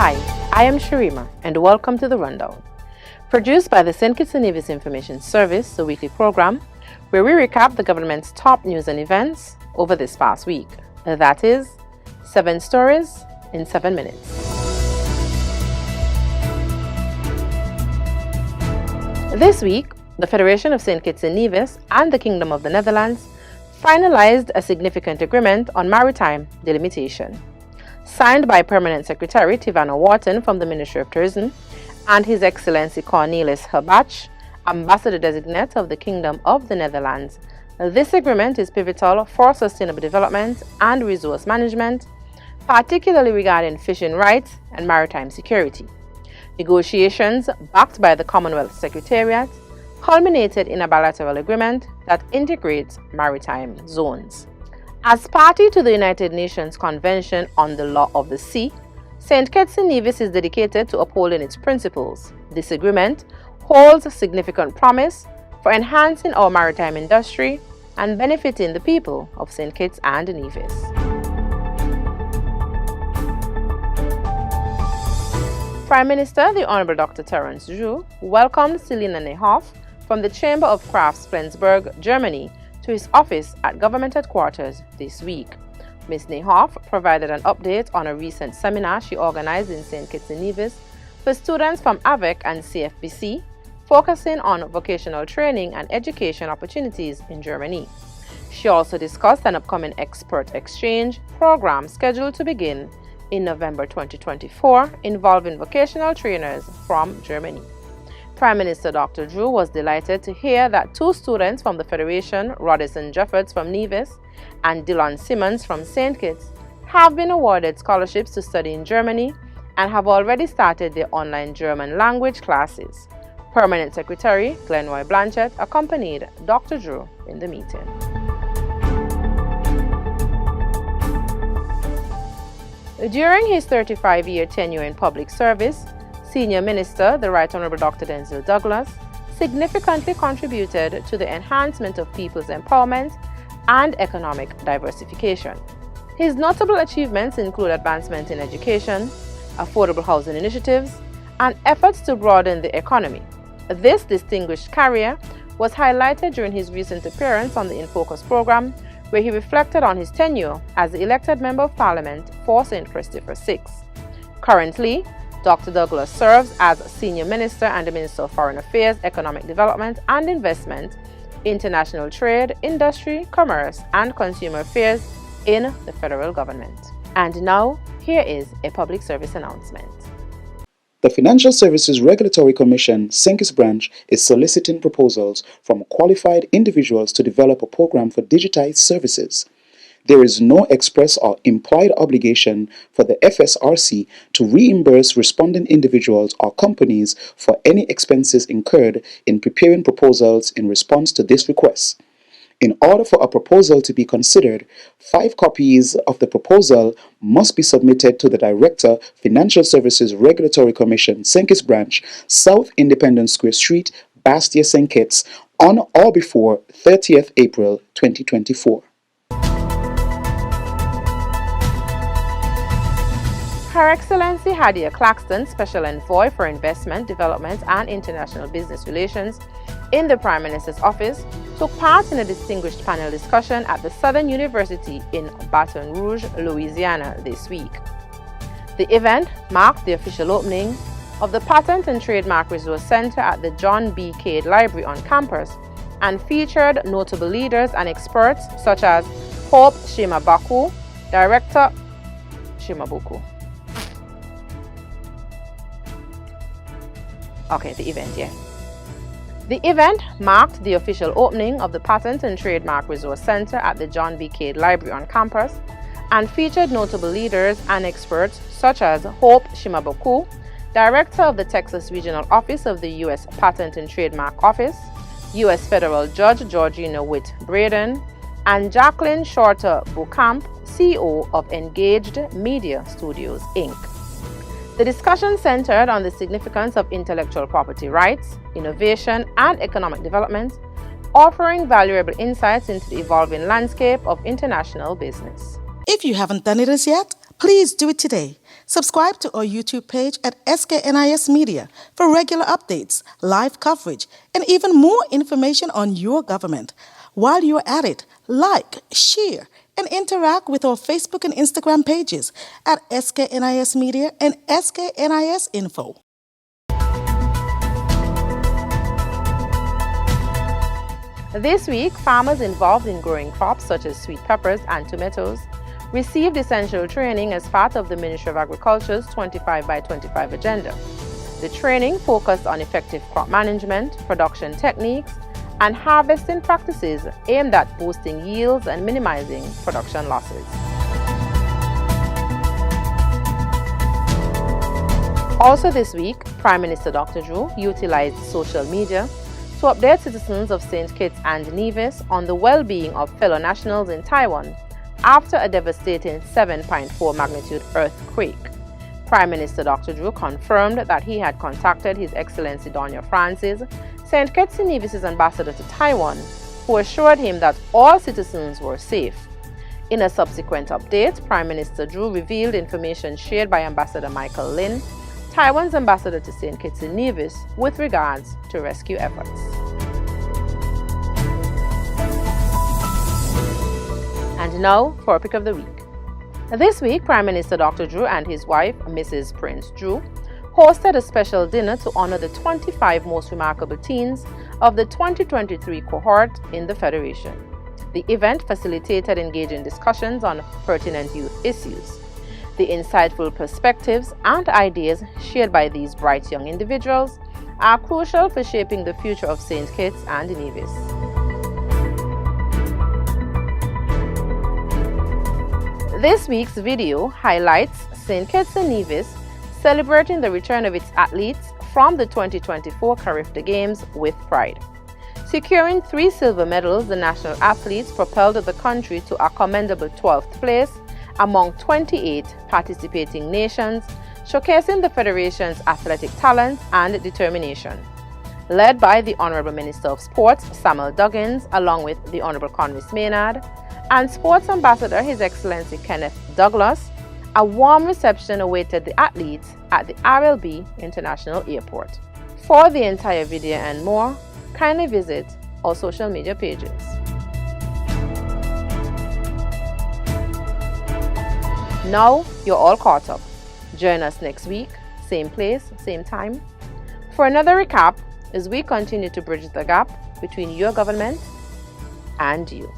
Hi, I am Sharima, and welcome to The Rundown. Produced by the St. Kitts and Nevis Information Service, a weekly program where we recap the government's top news and events over this past week. That is, 7 stories in 7 minutes. This week, the Federation of St. Kitts and Nevis and the Kingdom of the Netherlands finalized a significant agreement on maritime delimitation, signed by Permanent Secretary Tivana Wharton from the Ministry of Tourism and His Excellency Cornelis Herbach, Ambassador-designate of the Kingdom of the Netherlands. This agreement is pivotal for sustainable development and resource management, particularly regarding fishing rights and maritime security. Negotiations, backed by the Commonwealth Secretariat, culminated in a bilateral agreement that integrates maritime zones. As party to the United Nations Convention on the Law of the Sea, St. Kitts and Nevis is dedicated to upholding its principles. This agreement holds significant promise for enhancing our maritime industry and benefiting the people of St. Kitts and Nevis. Prime Minister, the Honorable Dr. Terence Zhu, welcomed Celina Niehoff from the Chamber of Crafts, Flensburg, Germany, to his office at government headquarters this week. Ms. Niehoff provided an update on a recent seminar she organized in St. Kitts and Nevis for students from AVEC and CFBC, focusing on vocational training and education opportunities in Germany. She also discussed an upcoming expert exchange program scheduled to begin in November 2024 involving vocational trainers from Germany. Prime Minister Dr. Drew was delighted to hear that 2 students from the Federation, Rodison Jeffords from Nevis and Dylan Simmons from St. Kitts, have been awarded scholarships to study in Germany and have already started their online German language classes. Permanent Secretary Glenroy Blanchett accompanied Dr. Drew in the meeting. During his 35-year tenure in public service, Senior Minister, the Right Honourable Dr. Denzil Douglas, significantly contributed to the enhancement of people's empowerment and economic diversification. His notable achievements include advancement in education, affordable housing initiatives, and efforts to broaden the economy. This distinguished career was highlighted during his recent appearance on the In Focus program, where he reflected on his tenure as the elected Member of Parliament for St. Christopher VI. Currently, Dr. Douglas serves as Senior Minister and the Minister of Foreign Affairs, Economic Development and Investment, International Trade, Industry, Commerce and Consumer Affairs in the federal government. And now, here is a public service announcement. The Financial Services Regulatory Commission, SKNIS branch, is soliciting proposals from qualified individuals to develop a program for digitized services. There is no express or implied obligation for the FSRC to reimburse responding individuals or companies for any expenses incurred in preparing proposals in response to this request. In order for a proposal to be considered, 5 copies of the proposal must be submitted to the Director, Financial Services Regulatory Commission, SKNIS branch, South Independence Square Street, Bastia, St. Kitts, on or before 30th April 2024. Her Excellency Hadiya Claxton, Special Envoy for Investment, Development and International Business Relations in the Prime Minister's office, took part in a distinguished panel discussion at the Southern University in Baton Rouge, Louisiana this week. The event marked the official opening of the Patent and Trademark Resource Center at the John B. Cade Library on campus and featured notable leaders and experts such as Hope Shimabuku, Director Shimabuku. The event marked the official opening of the Patent and Trademark Resource Center at the John B. Cade Library on campus and featured notable leaders and experts such as Hope Shimabuku, Director of the Texas Regional Office of the U.S. Patent and Trademark Office, U.S. Federal Judge Georgina Witt Braden, and Jacqueline Shorter Bucamp, CEO of Engaged Media Studios, Inc. The discussion centered on the significance of intellectual property rights, innovation, and economic development, offering valuable insights into the evolving landscape of international business. If you haven't done it as yet, please do it today. Subscribe to our YouTube page at SKNIS Media for regular updates, live coverage, and even more information on your government. While you're at it, like, share, and interact with our Facebook and Instagram pages at SKNIS Media and SKNIS Info. This week, farmers involved in growing crops such as sweet peppers and tomatoes received essential training as part of the Ministry of Agriculture's 25 by 25 agenda. The training focused on effective crop management, production techniques, and harvesting practices aimed at boosting yields and minimizing production losses. Also this week, Prime Minister Dr. Drew utilized social media to update citizens of St. Kitts and Nevis on the well-being of fellow nationals in Taiwan after a devastating 7.4 magnitude earthquake. Prime Minister Dr. Drew confirmed that he had contacted His Excellency Doña Frances, St. Kitts and Nevis' ambassador to Taiwan, who assured him that all citizens were safe. In a subsequent update, Prime Minister Drew revealed information shared by Ambassador Michael Lin, Taiwan's ambassador to St. Kitts and Nevis, with regards to rescue efforts. And now for a pick of the week. This week, Prime Minister Dr. Drew and his wife, Mrs. Prince Drew, hosted a special dinner to honor the 25 most remarkable teens of the 2023 cohort in the Federation. The event facilitated engaging discussions on pertinent youth issues. The insightful perspectives and ideas shared by these bright young individuals are crucial for shaping the future of St. Kitts and Nevis. This week's video highlights St. Kitts and Nevis celebrating the return of its athletes from the 2024 Carifta Games with pride. Securing 3 silver medals, the national athletes propelled the country to a commendable 12th place among 28 participating nations, showcasing the Federation's athletic talent and determination. Led by the Honorable Minister of Sports, Samuel Duggins, along with the Honorable Convis Maynard, and Sports Ambassador His Excellency Kenneth Douglas, a warm reception awaited the athletes at the RLB International Airport. For the entire video and more, kindly visit our social media pages. Now you're all caught up. Join us next week, same place, same time, for another recap as we continue to bridge the gap between your government and you.